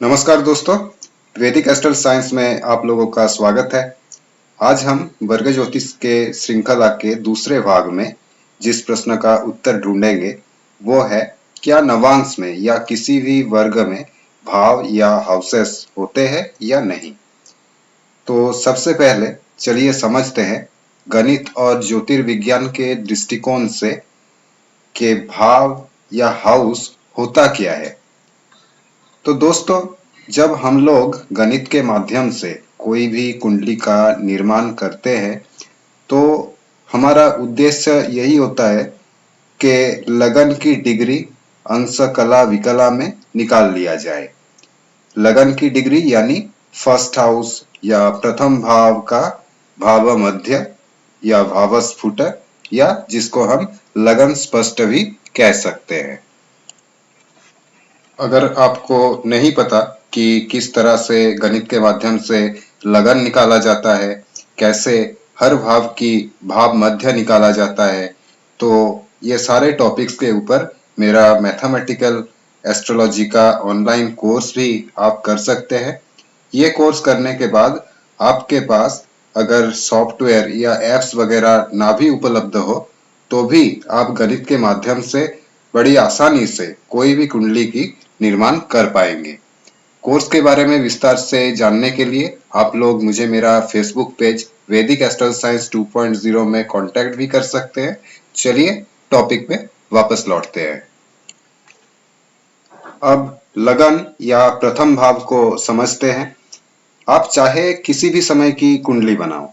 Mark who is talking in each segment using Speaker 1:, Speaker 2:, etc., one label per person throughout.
Speaker 1: नमस्कार दोस्तों, वैदिक एस्ट्रल साइंस में आप लोगों का स्वागत है। आज हम वर्ग ज्योतिष के श्रृंखला के दूसरे भाग में जिस प्रश्न का उत्तर ढूंढेंगे वो है, क्या नवांश में या किसी भी वर्ग में भाव या हाउसेस होते हैं या नहीं। तो सबसे पहले चलिए समझते हैं गणित और ज्योतिर्विज्ञान के दृष्टिकोण से कि भाव या हाउस होता क्या है। तो दोस्तों, जब हम लोग गणित के माध्यम से कोई भी कुंडली का निर्माण करते हैं तो हमारा उद्देश्य यही होता है कि लगन की डिग्री अंश कला विकला में निकाल लिया जाए। लगन की डिग्री यानी फर्स्ट हाउस या प्रथम भाव का भाव मध्य या भाव स्फुट या जिसको हम लगन स्पष्ट भी कह सकते हैं। अगर आपको नहीं पता कि किस तरह से गणित के माध्यम से लगन निकाला जाता है, कैसे हर भाव की भाव मध्य निकाला जाता है, तो ये सारे टॉपिक्स के ऊपर मेरा मैथमेटिकल एस्ट्रोलॉजी का ऑनलाइन कोर्स भी आप कर सकते हैं। ये कोर्स करने के बाद आपके पास अगर सॉफ्टवेयर या एप्स वगैरह ना भी उपलब्ध हो तो भी आप गणित के माध्यम से बड़ी आसानी से कोई भी कुंडली की निर्माण कर पाएंगे। कोर्स के बारे में विस्तार से जानने के लिए आप लोग मुझे मेरा फेसबुक पेज वैदिक एस्ट्रल साइंस 2.0 में कांटेक्ट भी कर सकते हैं। चलिए टॉपिक पे वापस लौटते हैं। अब लगन या प्रथम भाव को समझते हैं। आप चाहे किसी भी समय की कुंडली बनाओ,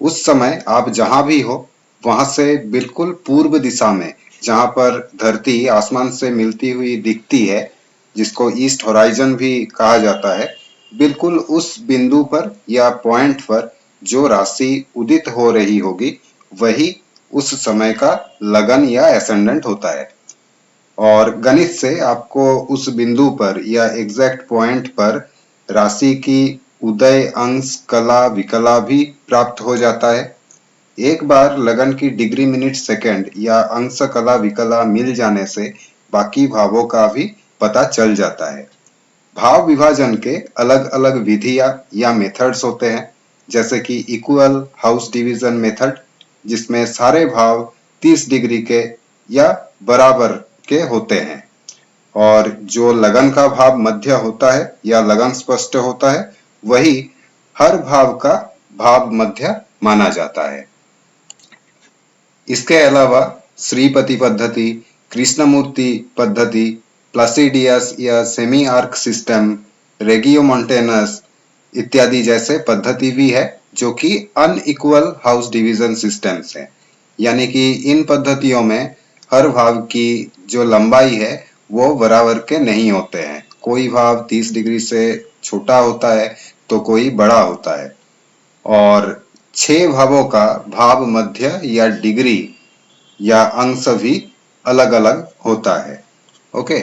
Speaker 1: उस समय आप जहां भी हो वहां से बिल्कुल पूर्व दिशा में, जहां पर धरती आसमान से मिलती हुई दिखती है, जिसको ईस्ट होराइजन भी कहा जाता है, बिल्कुल उस बिंदु पर या पॉइंट पर जो राशि उदित हो रही होगी वही उस समय का लगन या एसेंडेंट होता है। और गणित से आपको उस बिंदु पर या एग्जैक्ट पॉइंट पर राशि की उदय अंश कला विकला भी प्राप्त हो जाता है। एक बार लगन की डिग्री मिनट सेकंड या अंश कला विकला मिल जाने से बाकी भावों का भी पता चल जाता है। भाव विभाजन के अलग अलग विधियां या मेथड्स होते हैं, जैसे कि इक्वल हाउस डिवीजन मेथड, जिसमें सारे भाव 30 डिग्री के या बराबर के होते हैं, और जो लगन का भाव मध्य होता है या लगन स्पष्ट होता है वही हर भाव का भाव मध्य माना जाता है। इसके अलावा श्रीपति पद्धति, कृष्णमूर्ति पद्धति, प्लासिडियस या सेमी आर्क सिस्टम, रेगियोमोंटेनस इत्यादि जैसे पद्धति भी है जो कि अनइक्वल हाउस डिवीजन सिस्टम्स हैं। यानी कि इन पद्धतियों में हर भाव की जो लंबाई है वो बराबर के नहीं होते हैं। कोई भाव 30 डिग्री से छोटा होता है तो कोई बड़ा होता है, और 6 भावों का भाव मध्य या डिग्री या अंश भी अलग अलग होता है। ओके,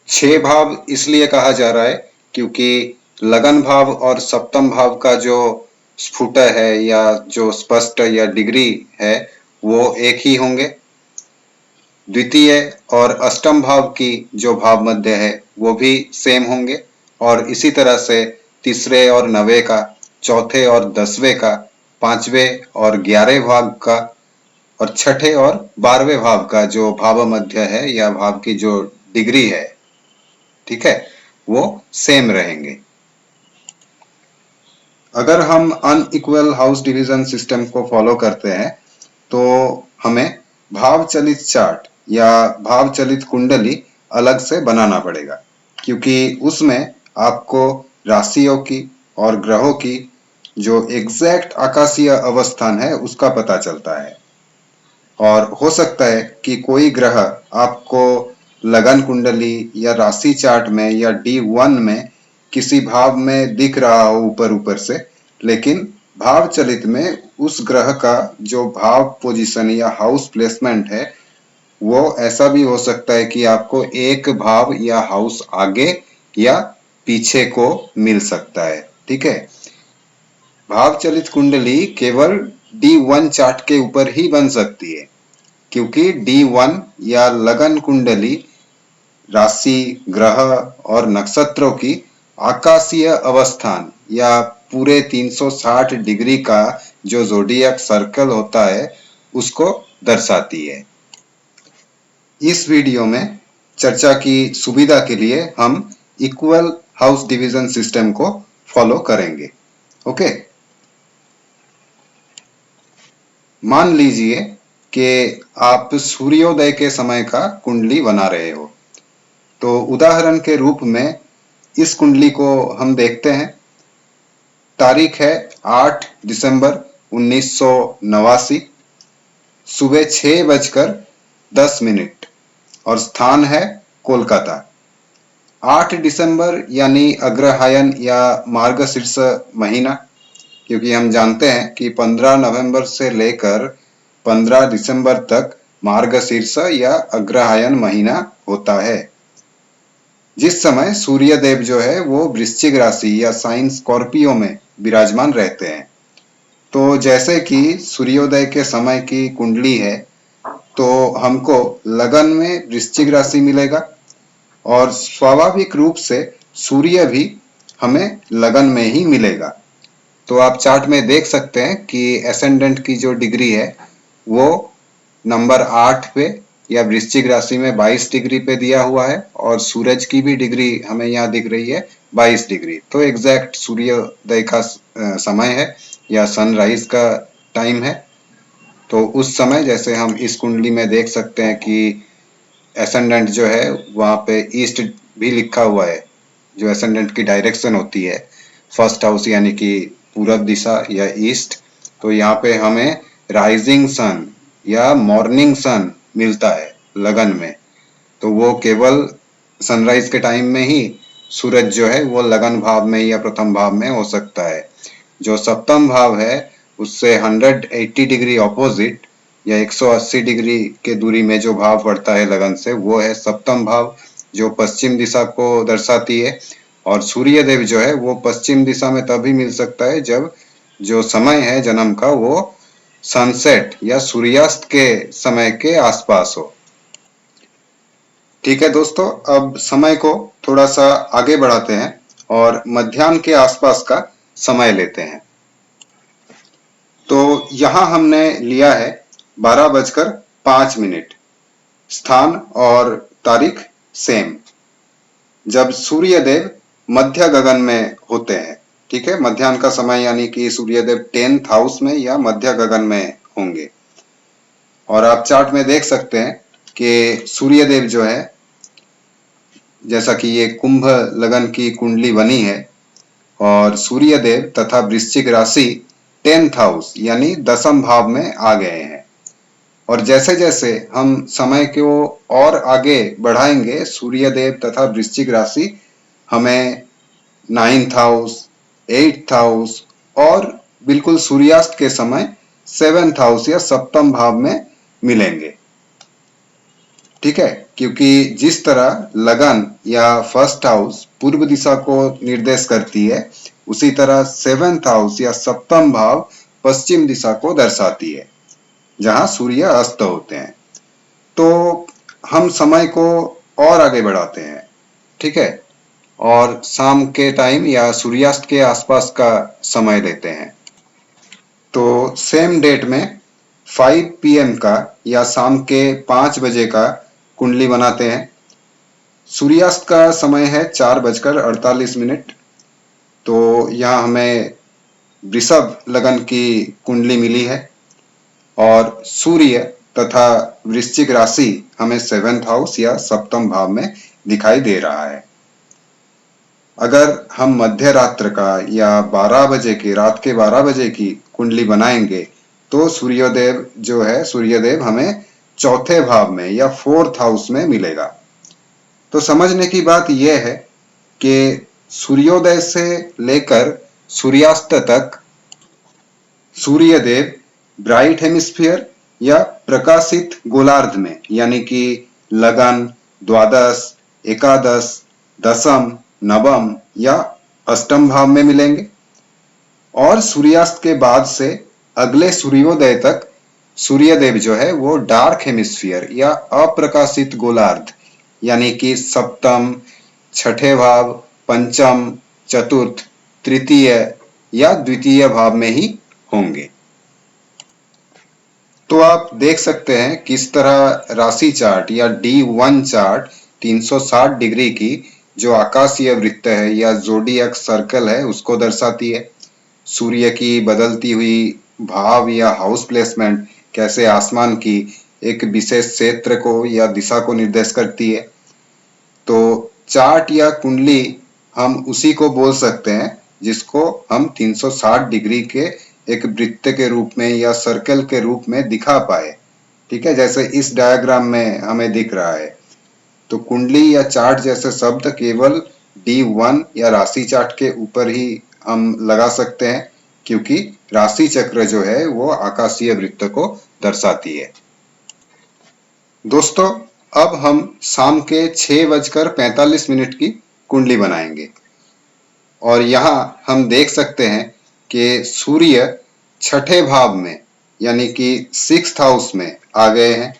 Speaker 1: 6 भाव इसलिए कहा जा रहा है क्योंकि लगन भाव और सप्तम भाव का जो स्फुट है या जो स्पष्ट या डिग्री है वो एक ही होंगे। द्वितीय और अष्टम भाव की जो भाव मध्य है वो भी सेम होंगे, और इसी तरह से तीसरे और नवे का, चौथे और 10वें का, 5वें और 11वें भाव का, और छठे और 12वें भाव का जो भाव मध्य है या भाव की जो डिग्री है, ठीक है, वो सेम रहेंगे। अगर हम अनइक्वल हाउस डिवीजन सिस्टम को फॉलो करते हैं तो हमें भाव चलित चार्ट या भाव चलित कुंडली अलग से बनाना पड़ेगा, क्योंकि उसमें आपको राशियों की और ग्रहों की जो एग्जैक्ट आकाशीय अवस्थान है उसका पता चलता है। और हो सकता है कि कोई ग्रह आपको लगन कुंडली या राशि चार्ट में या D1 में किसी भाव में दिख रहा हो ऊपर ऊपर से, लेकिन भाव चलित में उस ग्रह का जो भाव पोजीशन या हाउस प्लेसमेंट है वो ऐसा भी हो सकता है कि आपको एक भाव या हाउस आगे या पीछे को मिल सकता है। ठीक है, भाव चलित कुंडली केवल D1 चार्ट के ऊपर ही बन सकती है, क्योंकि D1 या लगन कुंडली राशि, ग्रह और नक्षत्रों की आकाशीय अवस्थान या पूरे 360 डिग्री का जो ज़ोडिएक सर्कल होता है उसको दर्शाती है। इस वीडियो में चर्चा की सुविधा के लिए हम इक्वल हाउस डिवीजन सिस्टम को फॉलो करेंगे। ओके, मान लीजिए कि आप सूर्योदय के समय का कुंडली बना रहे हो, तो उदाहरण के रूप में इस कुंडली को हम देखते हैं। तारीख है 8 दिसंबर 1989, सुबह 6:10 और स्थान है कोलकाता। 8 दिसंबर यानी अग्रहायण या मार्गशीर्ष महीना, क्योंकि हम जानते हैं कि 15 नवंबर से लेकर 15 दिसंबर तक मार्गशीर्ष या अग्रहायण महीना होता है, जिस समय सूर्यदेव जो है वो वृश्चिक राशि या साइन स्कॉर्पियो में विराजमान रहते हैं। तो जैसे कि सूर्योदय के समय की कुंडली है, तो हमको लगन में वृश्चिक राशि मिलेगा और स्वाभाविक रूप से सूर्य भी हमें लगन में ही मिलेगा। तो आप चार्ट में देख सकते हैं कि एसेंडेंट की जो डिग्री है वो नंबर 8 पे या वृश्चिक राशि में 22 डिग्री पे दिया हुआ है और सूरज की भी डिग्री हमें यहाँ दिख रही है 22 डिग्री। तो एग्जैक्ट सूर्योदय का समय है या सनराइज का टाइम है। तो उस समय जैसे हम इस कुंडली में देख सकते हैं कि एसेंडेंट जो है वहाँ पे ईस्ट भी लिखा हुआ है, जो एसेंडेंट की डायरेक्शन होती है फर्स्ट हाउस यानी कि पूरब दिशा या ईस्ट। तो यहाँ पे हमें राइजिंग सन या मॉर्निंग सन मिलता है लगन में। तो वो केवल सनराइज के टाइम में ही सूरज जो है वो लगन भाव में या प्रथम भाव में हो सकता है। जो सप्तम भाव है उससे 180 डिग्री ऑपोजिट या 180 डिग्री के दूरी में जो भाव पड़ता है लगन से, वो है सप्तम भाव, जो पश्चिम दिशा को दर्शाती है। और सूर्यदेव जो है वो पश्चिम दिशा में तभी मिल सकता है जब जो समय है जन्म का वो सनसेट या सूर्यास्त के समय के आसपास हो। ठीक है दोस्तों, अब समय को थोड़ा सा आगे बढ़ाते हैं और मध्याह्न के आसपास का समय लेते हैं। तो यहाँ हमने लिया है 12:05, स्थान और तारीख सेम, जब सूर्यदेव मध्य गगन में होते हैं। ठीक है, मध्याह्न का समय यानी कि सूर्यदेव 10th हाउस में या मध्य गगन में होंगे। और आप चार्ट में देख सकते हैं कि सूर्यदेव जो है, जैसा कि ये कुंभ लगन की कुंडली बनी है और सूर्यदेव तथा वृश्चिक राशि 10th हाउस यानी 10th भाव में आ गए हैं। और जैसे जैसे हम समय को और आगे बढ़ाएंगे, सूर्यदेव तथा वृश्चिक राशि हमें 9th हाउस, 8th हाउस और बिल्कुल सूर्यास्त के समय 7th हाउस या सप्तम भाव में मिलेंगे। ठीक है, क्योंकि जिस तरह लगन या फर्स्ट हाउस पूर्व दिशा को निर्देश करती है, उसी तरह 7th हाउस या सप्तम भाव पश्चिम दिशा को दर्शाती है, जहां सूर्य अस्त होते हैं। तो हम समय को और आगे बढ़ाते हैं। ठीक है, और शाम के टाइम या सूर्यास्त के आसपास का समय लेते हैं। तो सेम डेट में 5 PM का या शाम के 5 बजे का कुंडली बनाते हैं। सूर्यास्त का समय है 4:48। तो यहाँ हमें वृषभ लगन की कुंडली मिली है और सूर्य तथा वृश्चिक राशि हमें 7th हाउस या सप्तम भाव में दिखाई दे रहा है। अगर हम मध्य रात्र का या 12 बजे की, रात के 12 बजे की कुंडली बनाएंगे, तो सूर्योदय जो है, सूर्यदेव हमें चौथे भाव में या 4th हाउस में मिलेगा। तो समझने की बात यह है कि सूर्योदय से लेकर सूर्यास्त तक सूर्यदेव ब्राइट हेमिस्फीयर या प्रकाशित गोलार्ध में यानी कि लगन, द्वादश, एकादश, दशम, नवम या अष्टम भाव में मिलेंगे। और सूर्यास्त के बाद से अगले सूर्योदय तक सूर्यदेव जो है वो डार्क हेमिस्फीयर या अप्रकाशित गोलार्ध यानी कि सप्तम, छठे भाव, पंचम, चतुर्थ, तृतीय या द्वितीय भाव में ही होंगे। तो आप देख सकते हैं किस तरह राशि चार्ट या D1 चार्ट 360 डिग्री की जो आकाशीय वृत्त है या ज़ोडिएक सर्कल है उसको दर्शाती है। सूर्य की बदलती हुई भाव या हाउस प्लेसमेंट कैसे आसमान की एक विशेष क्षेत्र को या दिशा को निर्देश करती है। तो चार्ट या कुंडली हम उसी को बोल सकते हैं जिसको हम 360 डिग्री के एक वृत्त के रूप में या सर्कल के रूप में दिखा पाए। ठीक है, जैसे इस डायग्राम में हमें दिख रहा है। तो कुंडली या चार्ट जैसे शब्द केवल D1 या राशि चार्ट के ऊपर ही हम लगा सकते हैं, क्योंकि राशि चक्र जो है वो आकाशीय वृत्त को दर्शाती है। दोस्तों, अब हम शाम के 6:45 की कुंडली बनाएंगे और यहाँ हम देख सकते हैं कि सूर्य छठे भाव में यानी कि 6th हाउस में आ गए हैं,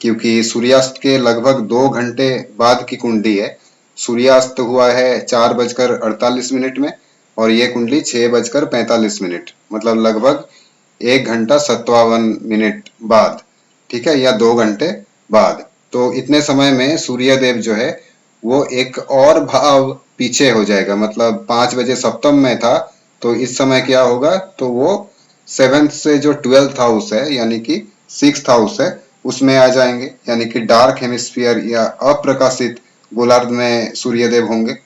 Speaker 1: क्योंकि सूर्यास्त के लगभग 2 घंटे बाद की कुंडली है। सूर्यास्त हुआ है 4:48 में और ये कुंडली 6:45, मतलब लगभग 1 घंटा 57 बाद, ठीक है, या 2 घंटे बाद। तो इतने समय में सूर्य देव जो है वो एक और भाव पीछे हो जाएगा, मतलब 5 बजे सप्तम में था तो इस समय क्या होगा, तो वो 7th से जो 12th हाउस है यानी कि 6th हाउस है उसमें आ जाएंगे, यानी कि डार्क हेमिस्फीयर या अप्रकाशित गोलार्ध में सूर्यदेव होंगे।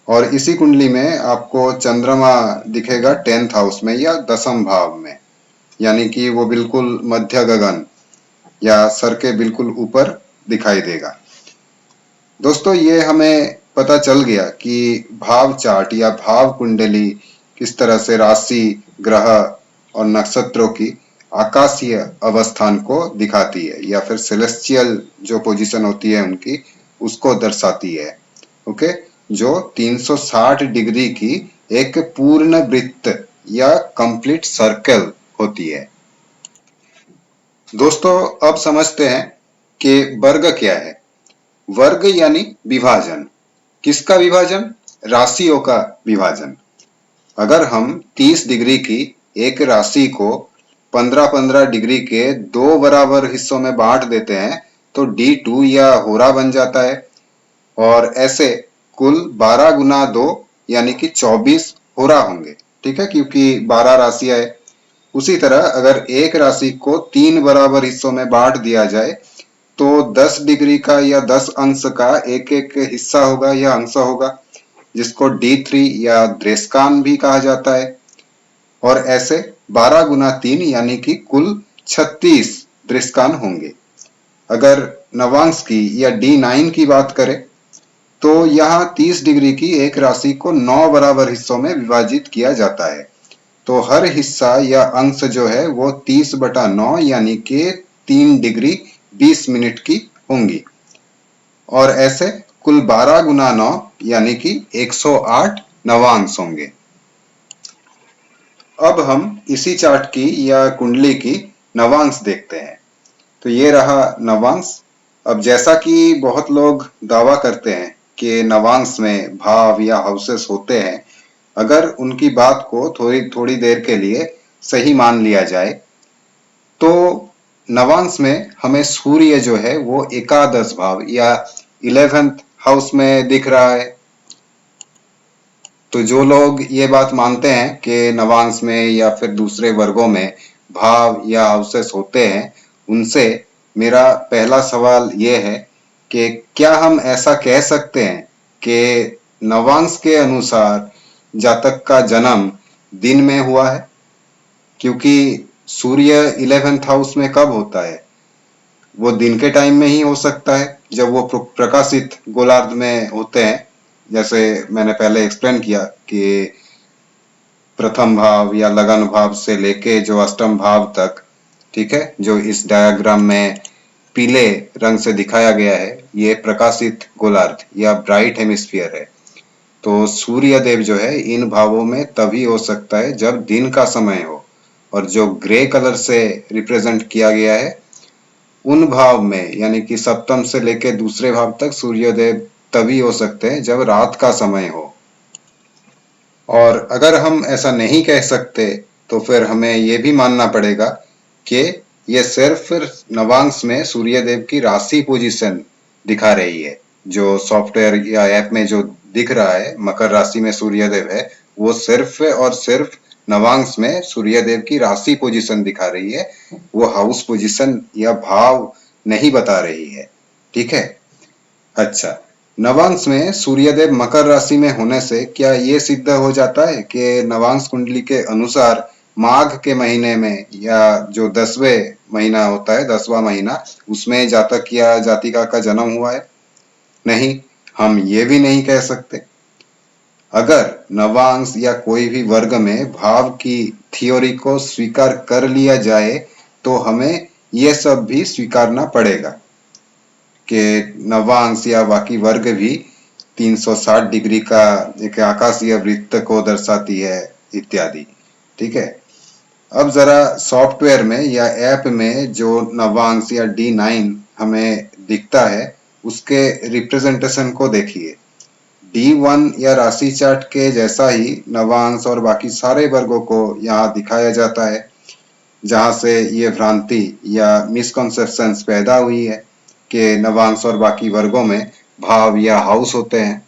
Speaker 1: और इसी कुंडली में आपको चंद्रमा दिखेगा 10th हाउस में या 10th भाव में, यानी कि वो बिल्कुल मध्य गगन या सर के बिल्कुल ऊपर दिखाई देगा। दोस्तों, ये हमें पता चल गया कि भाव चार्ट या भाव कुंडली किस तरह से राशि, ग्रह और नक्षत्रों की आकाशीय अवस्थान को दिखाती है या फिर सेलेस्टियल जो पोजीशन होती है उनकी उसको दर्शाती है। ओके, जो 360 डिग्री की एक पूर्ण वृत्त या कंप्लीट सर्कल होती है। दोस्तों, अब समझते हैं कि वर्ग क्या है। वर्ग यानी विभाजन। किसका विभाजन? राशियों का विभाजन। अगर हम 30 डिग्री की एक राशि को 15-15 डिग्री के 2 बराबर हिस्सों में बांट देते हैं तो D2 या होरा बन जाता है और ऐसे कुल 12 गुना 2 यानी कि 24 होरा होंगे। ठीक है, क्योंकि 12 राशियां है। उसी तरह अगर एक राशि को 3 बराबर हिस्सों में बांट दिया जाए तो 10 डिग्री का या 10 अंश का एक एक हिस्सा होगा या अंश होगा, जिसको D3 या द्रेस्कान भी कहा जाता है। और ऐसे 12 गुना 3 यानी कि कुल 36 द्रेस्कान होंगे। अगर नवांश की या D9 की बात करें तो यहाँ 30 डिग्री की एक राशि को 9 बराबर हिस्सों में विभाजित किया जाता है। तो हर हिस्सा या अंश जो है वो 30/9 यानी कि 3 डिग्री 20 मिनट की होंगी और ऐसे कुल 12 गुना 9 यानी कि 108 नवांश होंगे। अब हम इसी चार्ट की या कुंडली की नवांश देखते हैं। तो ये रहा नवांश। अब जैसा कि बहुत लोग दावा करते हैं कि नवांश में भाव या हाउसेस होते हैं, अगर उनकी बात को थोड़ी देर के लिए सही मान लिया जाए तो नवांश में हमें सूर्य जो है वो एकादश भाव या 11th हाउस में दिख रहा है। तो जो लोग ये बात मानते हैं कि नवांश में या फिर दूसरे वर्गों में भाव या हाउसेस होते हैं, उनसे मेरा पहला सवाल ये है कि क्या हम ऐसा कह सकते हैं कि नवांश के अनुसार जातक का जन्म दिन में हुआ है? क्योंकि सूर्य 11th हाउस में कब होता है? वो दिन के टाइम में ही हो सकता है जब वो प्रकाशित गोलार्ध में होते हैं। जैसे मैंने पहले एक्सप्लेन किया कि प्रथम भाव या लगन भाव से लेके जो अष्टम भाव तक, ठीक है, जो इस डायग्राम में पीले रंग से दिखाया गया है, ये प्रकाशित गोलार्ध या ब्राइट हेमिस्फीयर है। तो सूर्य देव जो है इन भावों में तभी हो सकता है जब दिन का समय हो, और जो ग्रे कलर से रिप्रेजेंट किया गया है उन भाव में यानी कि सप्तम से लेकर दूसरे भाव तक सूर्योदय तभी हो सकते हैं जब रात का समय हो। और अगर हम ऐसा नहीं कह सकते तो फिर हमें ये भी मानना पड़ेगा कि ये सिर्फ नवांश में सूर्यदेव की राशि पोजीशन दिखा रही है। जो सॉफ्टवेयर या ऐप में जो दिख रहा है मकर राशि में सूर्यदेव है, वो सिर्फ और सिर्फ नवांश में सूर्यदेव की राशि पोजीशन दिखा रही है, वो हाउस पोजीशन या भाव नहीं बता रही है। ठीक है। अच्छा, नवांश में सूर्यदेव मकर राशि में होने से क्या ये सिद्ध हो जाता है कि नवांश कुंडली के अनुसार माघ के महीने में या जो 10वें महीना होता है, 10वां महीना, उसमें जातक या जातिका का जन्म हुआ है? नहीं, हम ये भी नहीं कह सकते। अगर नवांश या कोई भी वर्ग में भाव की थ्योरी को स्वीकार कर लिया जाए तो हमें ये सब भी स्वीकारना पड़ेगा कि नवांश या बाकी वर्ग भी 360 डिग्री का एक आकाशीय वृत्त को दर्शाती है इत्यादि। ठीक है। अब जरा सॉफ्टवेयर में या ऐप में जो नवांश या D9 हमें दिखता है उसके रिप्रेजेंटेशन को देखिए। D1 या राशि चार्ट के जैसा ही नवांश और बाकी सारे वर्गों को यहाँ दिखाया जाता है, जहाँ से ये भ्रांति या मिसकॉन्सेप्शंस पैदा हुई है कि नवांश और बाकी वर्गों में भाव या हाउस होते हैं।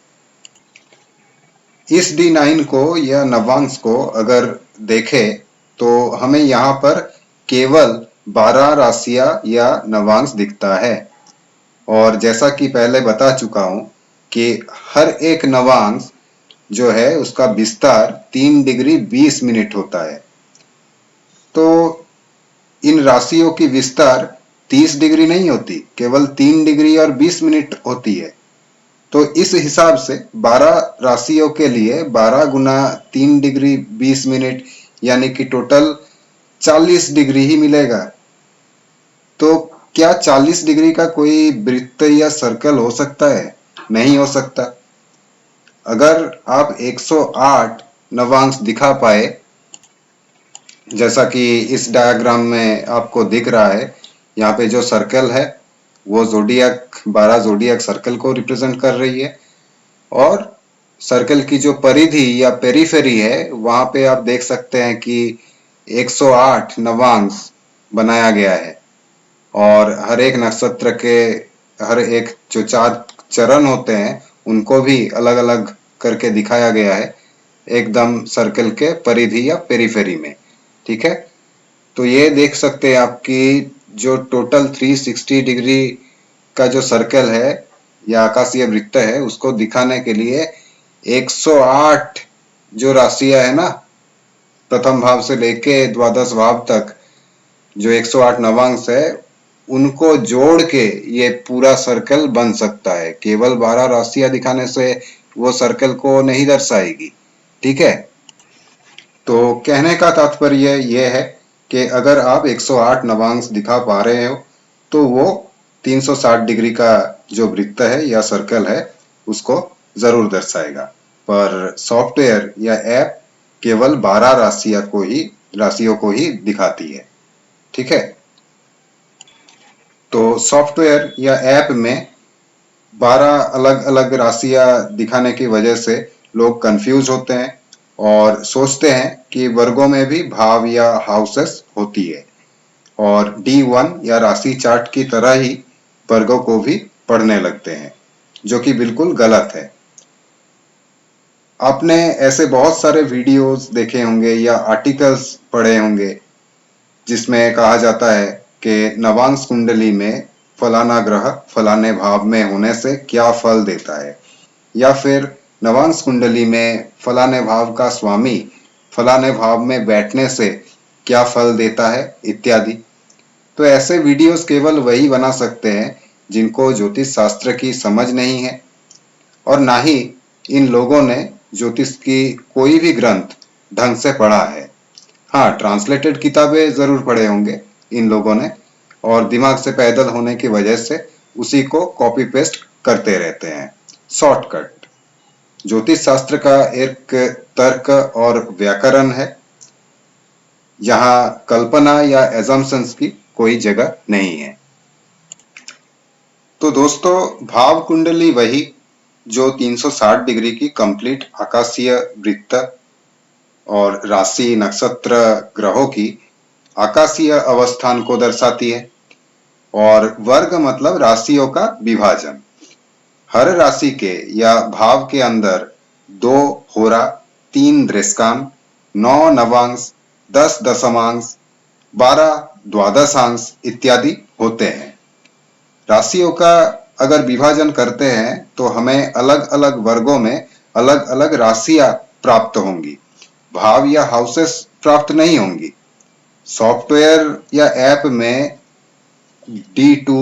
Speaker 1: इस D9 को या नवांश को अगर देखें तो हमें यहाँ पर केवल 12 राशियां या नवांश दिखता है। और जैसा कि पहले बता चुका हूं कि हर एक नवांश जो है उसका विस्तार 3 डिग्री 20 मिनट होता है। तो इन राशियों की विस्तार 30 डिग्री नहीं होती, केवल 3 डिग्री और 20 मिनट होती है। तो इस हिसाब से 12 राशियों के लिए 12 गुना 3 डिग्री 20 मिनट यानी कि टोटल 40 डिग्री ही मिलेगा। तो क्या 40 डिग्री का कोई वृत्त या सर्कल हो सकता है? नहीं हो सकता। अगर आप 108 नवांश दिखा पाए, जैसा कि इस डायग्राम में आपको दिख रहा है, यहाँ पे जो सर्कल है वो जोडियक 12 जोडियक सर्कल को रिप्रेजेंट कर रही है और सर्कल की जो परिधि या पेरीफेरी है वहां पे आप देख सकते हैं कि 108 नवांश बनाया गया है और हर एक नक्षत्र के हर एक जो 4 चरण होते हैं उनको भी अलग अलग करके दिखाया गया है एकदम सर्कल के परिधि या पेरीफेरी में। ठीक है। तो ये देख सकते हैं आपकी जो टोटल 360 डिग्री का जो सर्कल है या आकाशीय वृत्त है उसको दिखाने के लिए 108 जो राशियां है ना, प्रथम भाव से लेके द्वादश भाव तक जो 108 नवांश है उनको जोड़ के ये पूरा सर्कल बन सकता है। केवल 12 राशियां दिखाने से वो सर्कल को नहीं दर्शाएगी। ठीक है। तो कहने का तात्पर्य यह है कि अगर आप 108 नवांश दिखा पा रहे हो तो वो 360 डिग्री का जो वृत्त है या सर्कल है उसको जरूर दर्शाएगा। पर सॉफ्टवेयर या ऐप केवल 12 राशियों को ही दिखाती है। ठीक है। तो सॉफ्टवेयर या ऐप में 12 अलग अलग राशियां दिखाने की वजह से लोग कंफ्यूज होते हैं और सोचते हैं कि वर्गों में भी भाव या हाउसेस होती है और D1 या राशि चार्ट की तरह ही वर्गों को भी पढ़ने लगते हैं, जो कि बिल्कुल गलत है। आपने ऐसे बहुत सारे वीडियोस देखे होंगे या आर्टिकल्स पढ़े होंगे जिसमें कहा जाता है कि नवांश कुंडली में फलाना ग्रह फलाने भाव में होने से क्या फल देता है, या फिर नवांश कुंडली में फलाने भाव का स्वामी फलाने भाव में बैठने से क्या फल देता है इत्यादि। तो ऐसे वीडियोस केवल वही बना सकते हैं जिनको ज्योतिष शास्त्र की समझ नहीं है और ना ही इन लोगों ने ज्योतिष की कोई भी ग्रंथ ढंग से पढ़ा है। हाँ, ट्रांसलेटेड किताबें जरूर पढ़े होंगे इन लोगों ने और दिमाग से पैदल होने की वजह से उसी को कॉपी पेस्ट करते रहते हैं। शॉर्टकट। ज्योतिष शास्त्र का एक तर्क और व्याकरण है, यहाँ कल्पना या एजम्पशंस की कोई जगह नहीं है। तो दोस्तों, भाव कुंडली वही जो 360 डिग्री की कंप्लीट आकाशीय वृत्त और राशि, नक्षत्र, ग्रहों की आकाशीय अवस्थान को दर्शाती है। और वर्ग मतलब राशियों का विभाजन। हर राशि के या भाव के अंदर 2 होरा, 3 दृष्टांत, 9 नवांश, 10 दशमांश, 12 द्वादशांश इत्यादि होते हैं। राशियों का अगर विभाजन करते हैं तो हमें अलग अलग वर्गों में अलग अलग राशियां प्राप्त होंगी। भाव या हाउसेस प्राप्त नहीं होंगी। सॉफ्टवेयर या ऐप में D2,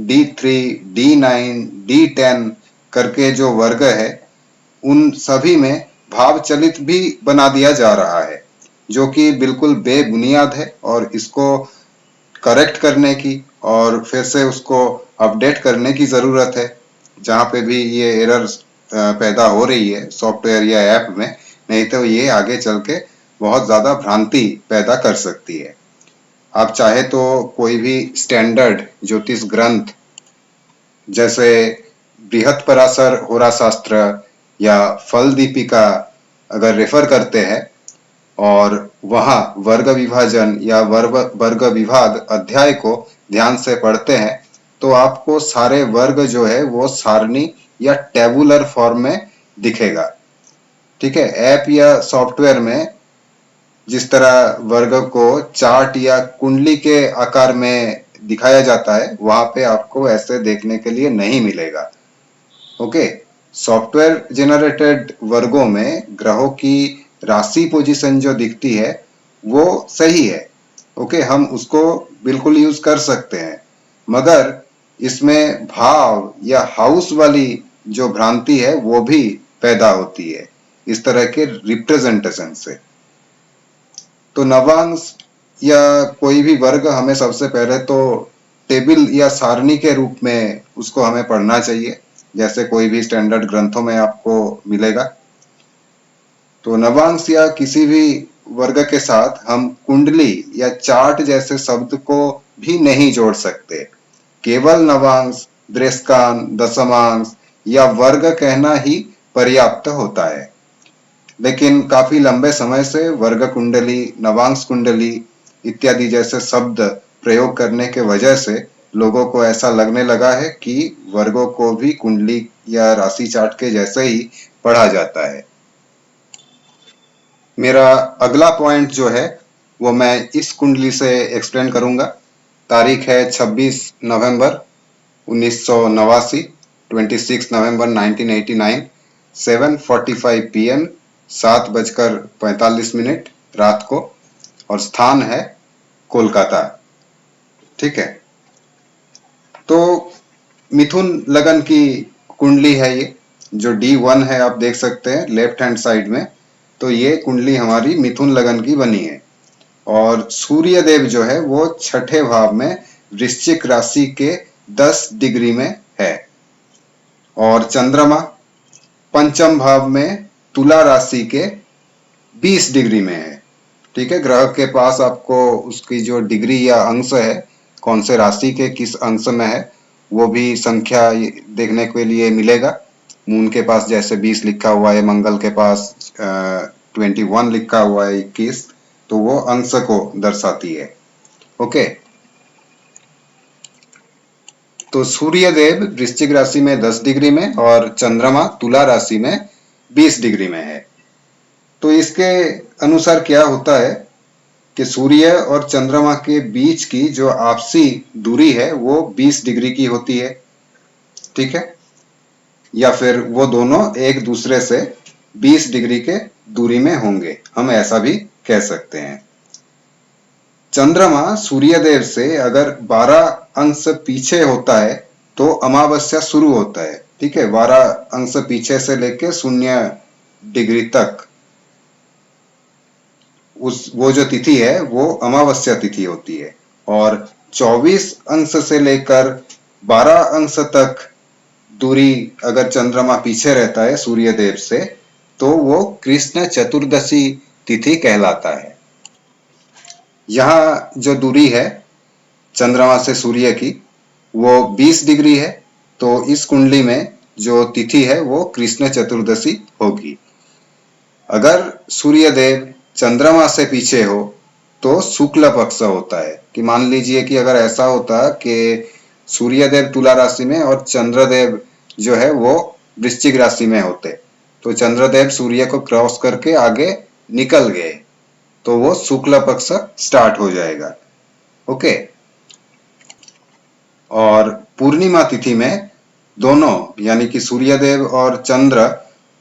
Speaker 1: D3, D9, D10 करके जो वर्ग है, उन सभी में भाव चलित भी बना दिया जा रहा है, जो कि बिल्कुल बेबुनियाद है और इसको करेक्ट करने की और फिर से उसको अपडेट करने की ज़रूरत है। जहाँ पे भी ये एरर्स पैदा हो रही है सॉफ्टवेयर या ऐप में, नहीं तो ये आगे चल के बहुत ज़्यादा भ्रांति पैदा कर सकती है। आप चाहे तो कोई भी स्टैंडर्ड ज्योतिष ग्रंथ जैसे बृहत्पराशर होरा शास्त्र या फल दीपिका अगर रेफर करते हैं और वहाँ वर्ग विभाजन या वर्ग विभाग अध्याय को ध्यान से पढ़ते हैं तो आपको सारे वर्ग जो है वो सारणी या टेबुलर फॉर्म में दिखेगा। ठीक है, ऐप या सॉफ्टवेयर में जिस तरह वर्ग को चार्ट या कुंडली के आकार में दिखाया जाता है, वहां पे आपको ऐसे देखने के लिए नहीं मिलेगा। ओके, सॉफ्टवेयर जेनरेटेड वर्गों में ग्रहों की राशि पोजीशन जो दिखती है वो सही है। ओके, हम उसको बिल्कुल यूज कर सकते हैं, मगर इसमें भाव या हाउस वाली जो भ्रांति है वो भी पैदा होती है इस तरह के रिप्रेजेंटेशन से। तो नवांश या कोई भी वर्ग हमें सबसे पहले तो टेबल या सारणी के रूप में उसको हमें पढ़ना चाहिए, जैसे कोई भी स्टैंडर्ड ग्रंथों में आपको मिलेगा। तो नवांश या किसी भी वर्ग के साथ हम कुंडली या चार्ट जैसे शब्द को भी नहीं जोड़ सकते। केवल नवांश, दृष्टांत, दशमांश या वर्ग कहना ही पर्याप्त होता है। लेकिन काफी लंबे समय से वर्ग कुंडली, नवांश कुंडली इत्यादि जैसे शब्द प्रयोग करने के वजह से लोगों को ऐसा लगने लगा है कि वर्गों को भी कुंडली या राशि चार्ट के जैसे ही पढ़ा जाता है। मेरा अगला पॉइंट जो है वो मैं इस कुंडली से एक्सप्लेन करूंगा। तारीख है 26 नवंबर 1989, 26 नवंबर 1989, 7:45 PM, 7:45 रात को, और स्थान है कोलकाता। ठीक है, तो मिथुन लगन की कुंडली है ये, जो D1 है आप देख सकते हैं लेफ्ट हैंड साइड में। तो ये कुंडली हमारी मिथुन लगन की बनी है और सूर्य देव जो है वो छठे भाव में वृश्चिक राशि के 10 डिग्री में है और चंद्रमा पंचम भाव में तुला राशि के 20 डिग्री में है। ठीक है, ग्रह के पास आपको उसकी जो डिग्री या अंश है, कौन से राशि के किस अंश में है, वो भी संख्या देखने के लिए मिलेगा। मून के पास जैसे 20 लिखा हुआ है, मंगल के पास 21 लिखा हुआ है, 21, तो वो अंश को दर्शाती है। ओके, तो सूर्य देव वृश्चिक राशि में 10 डिग्री में और चंद्रमा तुला राशि में 20 डिग्री में है। तो इसके अनुसार क्या होता है कि सूर्य और चंद्रमा के बीच की जो आपसी दूरी है वो 20 डिग्री की होती है। ठीक है, या फिर वो दोनों एक दूसरे से 20 डिग्री के दूरी में होंगे, हम ऐसा भी कह सकते हैं। चंद्रमा सूर्य देव से अगर 12 अंश पीछे होता है तो अमावस्या शुरू होता है। ठीक है, 12 अंश पीछे से लेके 0 डिग्री तक वो जो तिथि है वो अमावस्या तिथि होती है। और 24 अंश से लेकर 12 अंश तक दूरी अगर चंद्रमा पीछे रहता है सूर्य देव से तो वो कृष्ण चतुर्दशी तिथि कहलाता है। यहाँ जो दूरी है चंद्रमा से सूर्य की वो 20 डिग्री है तो इस कुंडली में जो तिथि है वो कृष्ण चतुर्दशी होगी। अगर सूर्य देव चंद्रमा से पीछे हो तो शुक्ल पक्ष होता है। कि मान लीजिए कि अगर ऐसा होता कि सूर्य देव तुला राशि में और चंद्रदेव जो है वो वृश्चिक राशि में होते, तो चंद्रदेव सूर्य को क्रॉस करके आगे निकल गए तो वो शुक्ल पक्ष स्टार्ट हो जाएगा। ओके। और पूर्णिमा तिथि में दोनों यानी कि सूर्यदेव और चंद्र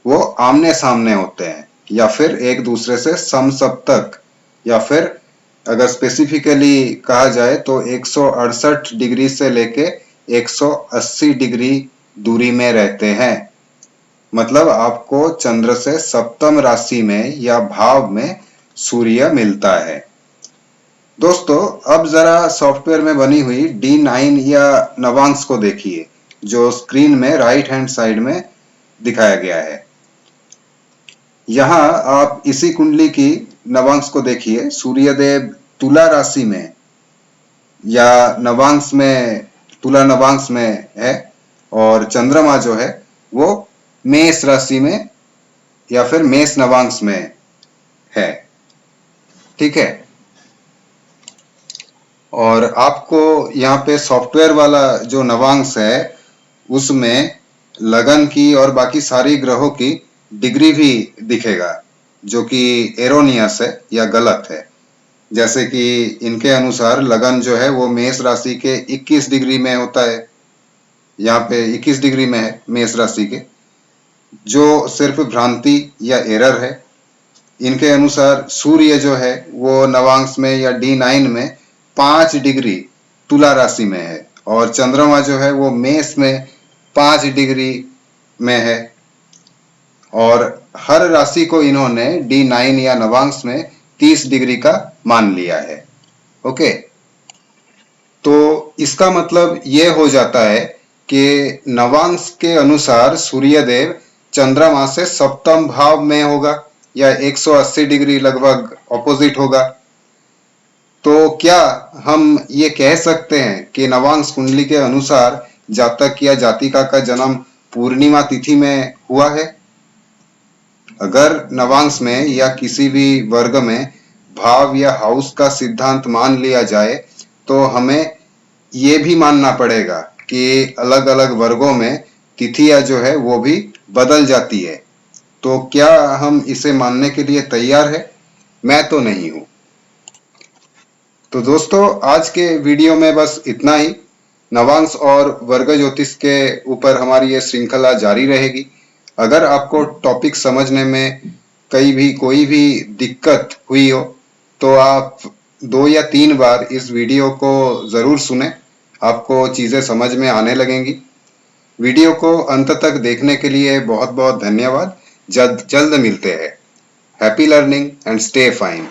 Speaker 1: वो आमने सामने होते हैं या फिर एक दूसरे से समसप्तक, या फिर अगर स्पेसिफिकली कहा जाए तो 168 डिग्री से लेके 180 डिग्री दूरी में रहते हैं। मतलब आपको चंद्र से सप्तम राशि में या भाव में सूर्य मिलता है। दोस्तों अब जरा सॉफ्टवेयर में बनी हुई D9 या नवांश को देखिए जो स्क्रीन में राइट हैंड साइड में दिखाया गया है। यहाँ आप इसी कुंडली की नवांश को देखिए। सूर्यदेव तुला राशि में या नवांश में, तुला नवांश में है और चंद्रमा जो है वो मेष राशि में या फिर मेष नवांश में है। ठीक है। और आपको यहाँ पे सॉफ्टवेयर वाला जो नवांश है उसमें लगन की और बाकी सारी ग्रहों की डिग्री भी दिखेगा जो कि एरोनियस है या गलत है। जैसे कि इनके अनुसार लगन जो है वो मेष राशि के 21 डिग्री में होता है, यहाँ पे 21 डिग्री में है मेष राशि के, जो सिर्फ भ्रांति या एरर है। इनके अनुसार सूर्य जो है वो नवांश में या D9 में 5 डिग्री तुला राशि में है और चंद्रमा जो है वो मेष में 5 डिग्री में है। और हर राशि को इन्होंने D9 या नवांश में 30 डिग्री का मान लिया है। ओके। तो इसका मतलब ये हो जाता है कि नवांश के अनुसार सूर्यदेव चंद्रमा से सप्तम भाव में होगा या 180 डिग्री लगभग ऑपोजिट होगा। तो क्या हम ये कह सकते हैं कि नवांश कुंडली के अनुसार जातक या जातिका का जन्म पूर्णिमा तिथि में हुआ है? अगर नवांश में या किसी भी वर्ग में भाव या हाउस का सिद्धांत मान लिया जाए तो हमें ये भी मानना पड़ेगा कि अलग अलग वर्गों में तिथियां जो है वो भी बदल जाती है। तो क्या हम इसे मानने के लिए तैयार है? मैं तो नहीं हूं। तो दोस्तों आज के वीडियो में बस इतना ही। नवांश और वर्ग ज्योतिष के ऊपर हमारी ये श्रृंखला जारी रहेगी। अगर आपको टॉपिक समझने में कोई भी दिक्कत हुई हो तो आप 2 या 3 बार इस वीडियो को जरूर सुने, आपको चीजें समझ में आने लगेंगी। वीडियो को अंत तक देखने के लिए बहुत बहुत धन्यवाद। जल्द मिलते हैं। Happy learning and stay fine.